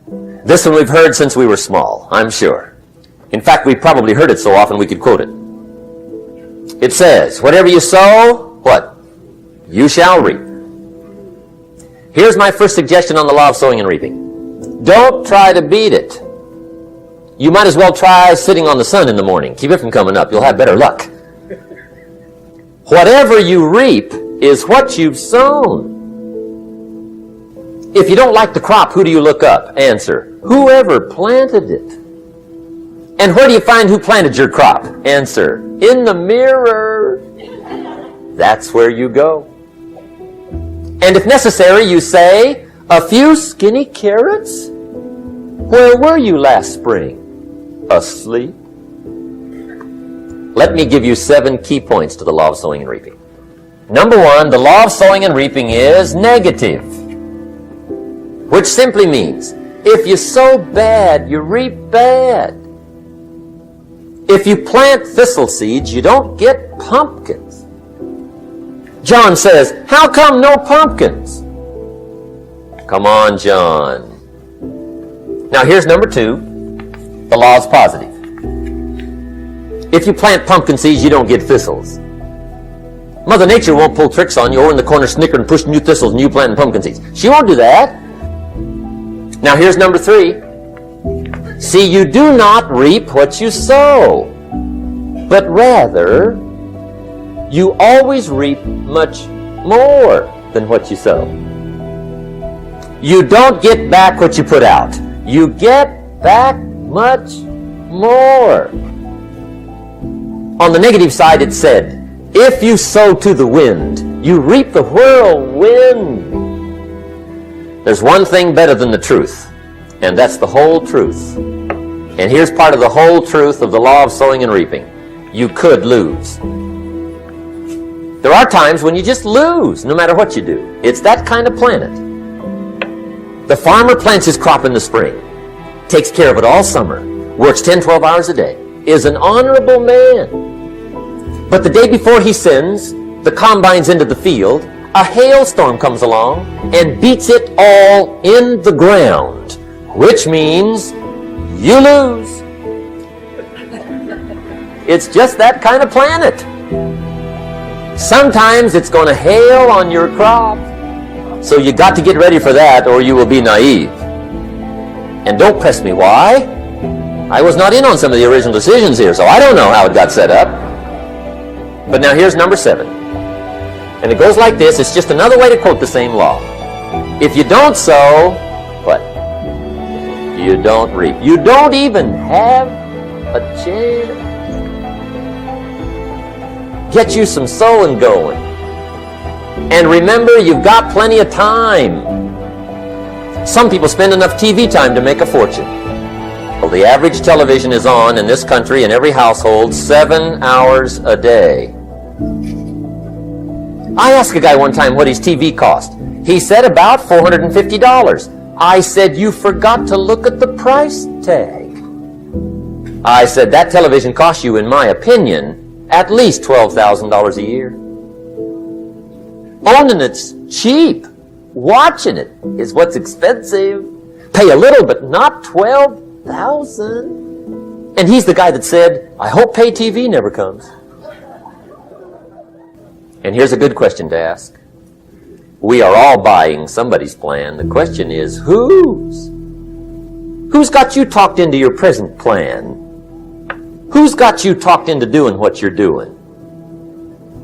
This one we've heard since we were small, I'm sure. In fact, we've probably heard it so often we could quote it. It says, whatever you sow, what? You shall reap. Here's my first suggestion on the law of sowing and reaping. Don't try to beat it. You might as well try sitting on the sun in the morning. Keep it from coming up. You'll have better luck. Whatever you reap is what you've sown. If you don't like the crop, who do you look up? Answer, whoever planted it. And where do you find who planted your crop? Answer, in the mirror. That's where you go. And if necessary, you say, a few skinny carrots? Where were you last spring? Asleep? Let me give you 7 key points to the law of sowing and reaping. Number 1, the law of sowing and reaping is negative, which simply means if you sow bad, you reap bad. If you plant thistle seeds, you don't get pumpkins. John says, how come no pumpkins? Come on, John. Now here's number 2. The law is positive. If you plant pumpkin seeds, you don't get thistles. Mother Nature won't pull tricks on you over in the corner snickering, pushing you thistles and you planting pumpkin seeds. She won't do that. Now here's number 3. See, you do not reap what you sow, but rather you always reap much more than what you sow. You don't get back what you put out. You get back much more. On the negative side, it said, if you sow to the wind, you reap the whirlwind. There's one thing better than the truth, and that's the whole truth. And here's part of the whole truth of the law of sowing and reaping. You could lose. There are times when you just lose, no matter what you do. It's that kind of planet. The farmer plants his crop in the spring, takes care of it all summer, works 10, 12 hours a day, is an honorable man. But the day before he sends the combines into the field, a hailstorm comes along and beats it all in the ground, which means you lose. It's just that kind of planet. Sometimes it's going to hail on your crop, so you got to get ready for that or you will be naive. And don't press me why. I was not in on some of the original decisions here, so I don't know how it got set up. But now here's number 7. And it goes like this. It's just another way to quote the same law. If you don't sow, what? You don't reap. You don't even have a chance. Get you some sowing going. And remember, you've got plenty of time. Some people spend enough TV time to make a fortune. Well, the average television is on in this country in every household 7 hours a day. I asked a guy one time what his TV cost. He said about $450. I said, you forgot to look at the price tag. I said, that television costs you, in my opinion, at least $12,000 a year. Owning it's cheap. Watching it is what's expensive. Pay a little, but not $12,000. And he's the guy that said, I hope pay TV never comes. And here's a good question to ask. We are all buying somebody's plan. The question is, whose? Who's got you talked into your present plan? Who's got you talked into doing what you're doing?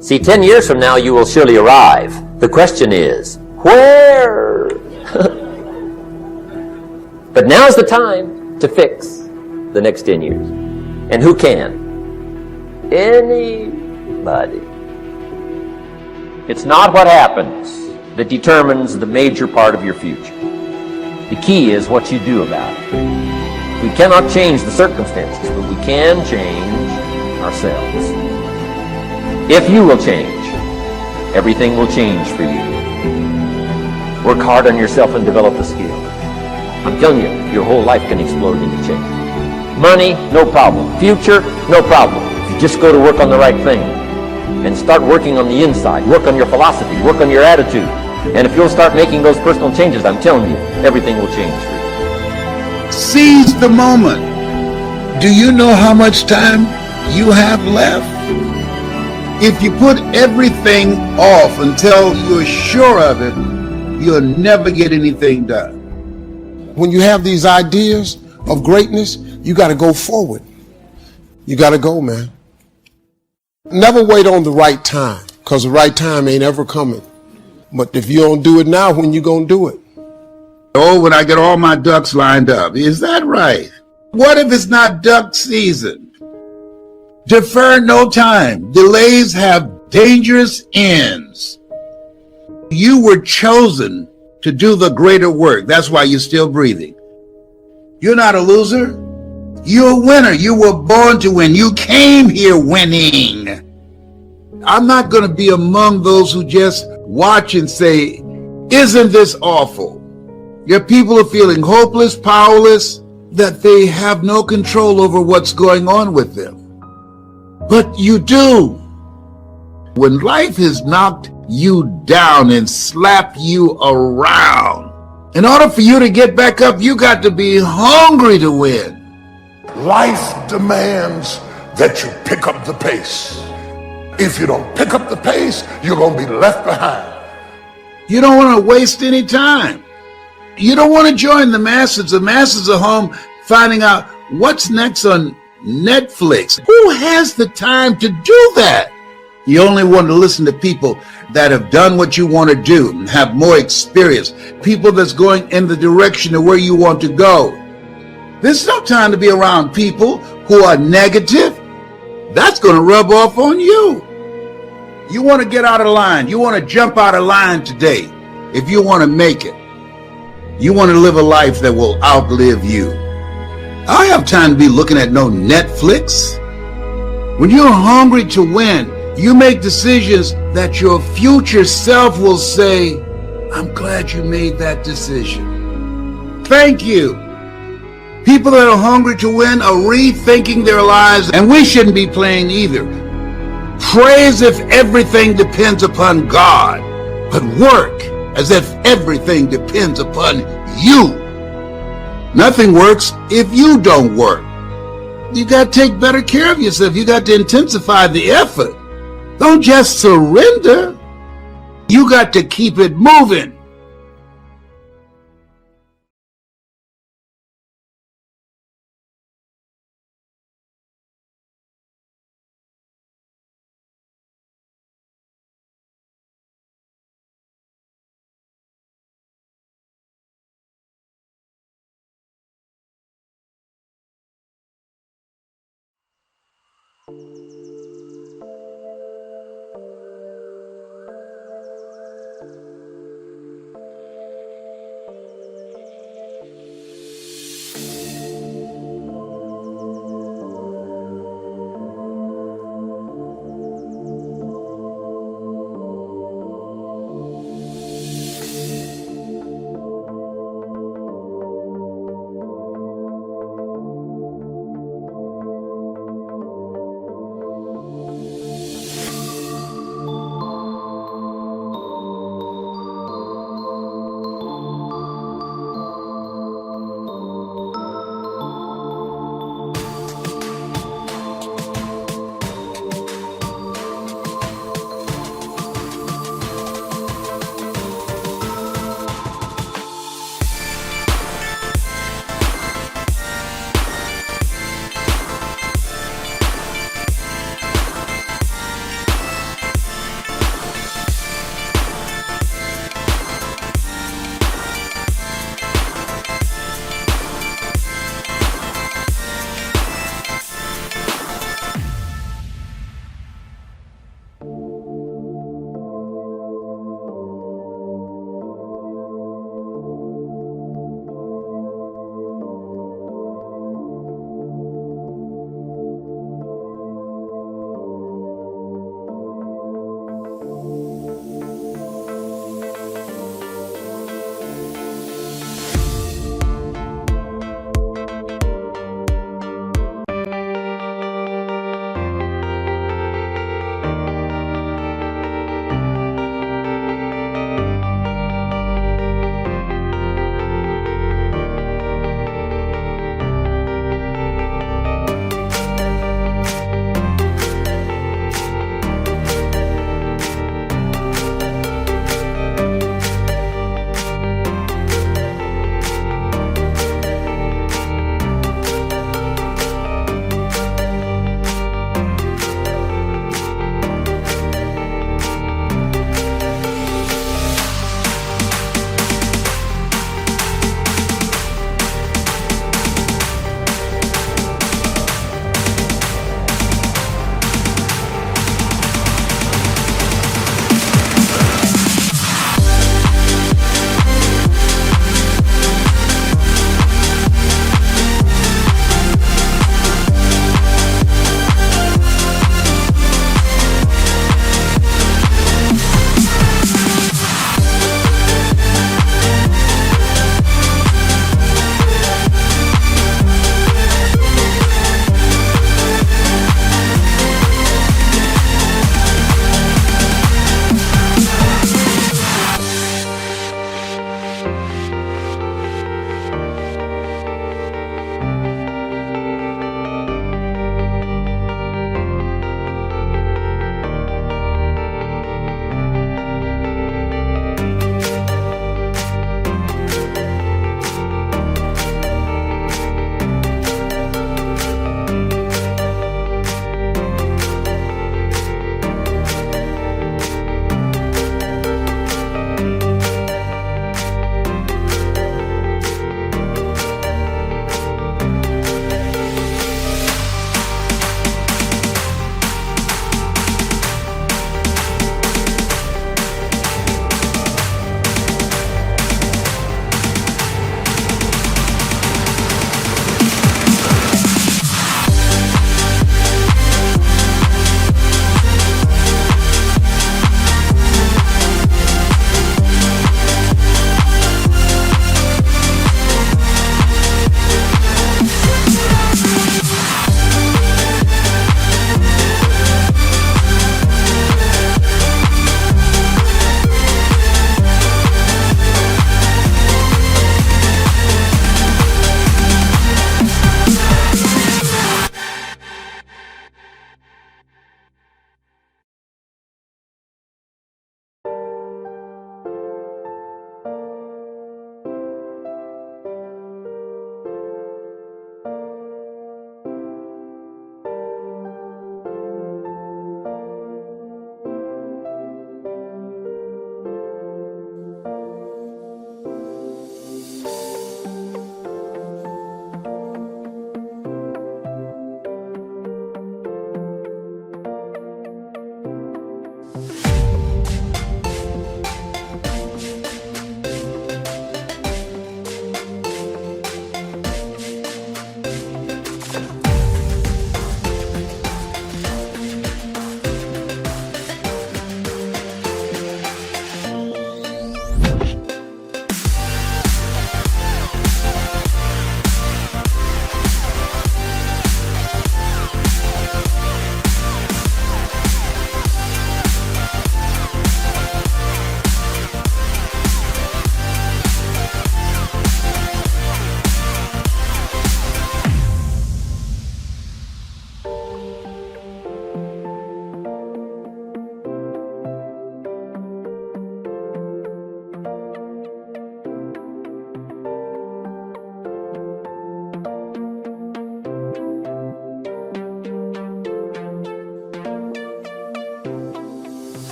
See, 10 years from now, you will surely arrive. The question is, where? But now's the time to fix the next 10 years. And who can? Anybody. It's not what happens that determines the major part of your future. The key is what you do about it. We cannot change the circumstances, but we can change ourselves. If you will change, everything will change for you. Work hard on yourself and develop the skill. I'm telling you, your whole life can explode into change. Money, no problem. Future, no problem. If you just go to work on the right thing and start working on the inside, work on your philosophy, work on your attitude. And if you'll start making those personal changes, I'm telling you, everything will change for you. Seize the moment. Do you know how much time you have left? If you put everything off until you're sure of it, you'll never get anything done. When you have these ideas of greatness, you got to go forward. You got to go, man. Never wait on the right time, because the right time ain't ever coming. But if you don't do it now, when you gonna do it? Oh, when I get all my ducks lined up. Is that right? What if it's not duck season? Defer no time. Delays have dangerous ends. You were chosen to do the greater work. That's why you're still breathing. You're not a loser. You're a winner. You were born to win. You came here winning. I'm not going to be among those who just watch and say, isn't this awful? Your people are feeling hopeless, powerless, that they have no control over what's going on with them. But you do. When life has knocked you down and slapped you around, in order for you to get back up, you got to be hungry to win. Life demands that you pick up the pace. If you don't pick up the pace, you're going to be left behind. You don't want to waste any time. You don't want to join the masses. The masses are home finding out what's next on Netflix. Who has the time to do that? You only want to listen to people that have done what you want to do and have more experience. People that's going in the direction of where you want to go. There's no time to be around people who are negative. That's going to rub off on you. You want to get out of line. You want to jump out of line today if you want to make it. You want to live a life that will outlive you. I don't have time to be looking at no Netflix. When you're hungry to win, you make decisions that your future self will say, I'm glad you made that decision. Thank you. People that are hungry to win are rethinking their lives, and we shouldn't be playing either. Pray as if everything depends upon God, but work as if everything depends upon you. Nothing works if you don't work. You got to take better care of yourself. You got to intensify the effort. Don't just surrender. You got to keep it moving.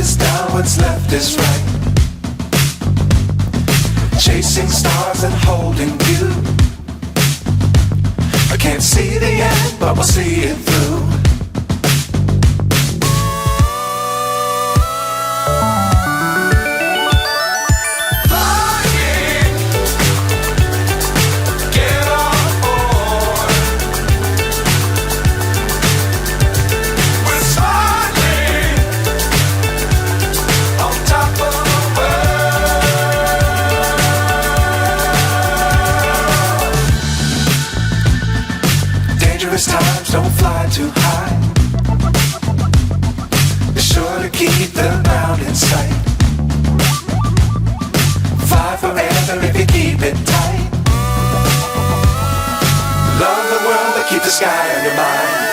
is down, what's left is right. Chasing stars and holding you. I can't see the end, but we'll see it through. Times don't fly too high. Be sure to keep the ground in sight. Fly forever if you keep it tight. Love the world but keep the sky on your mind.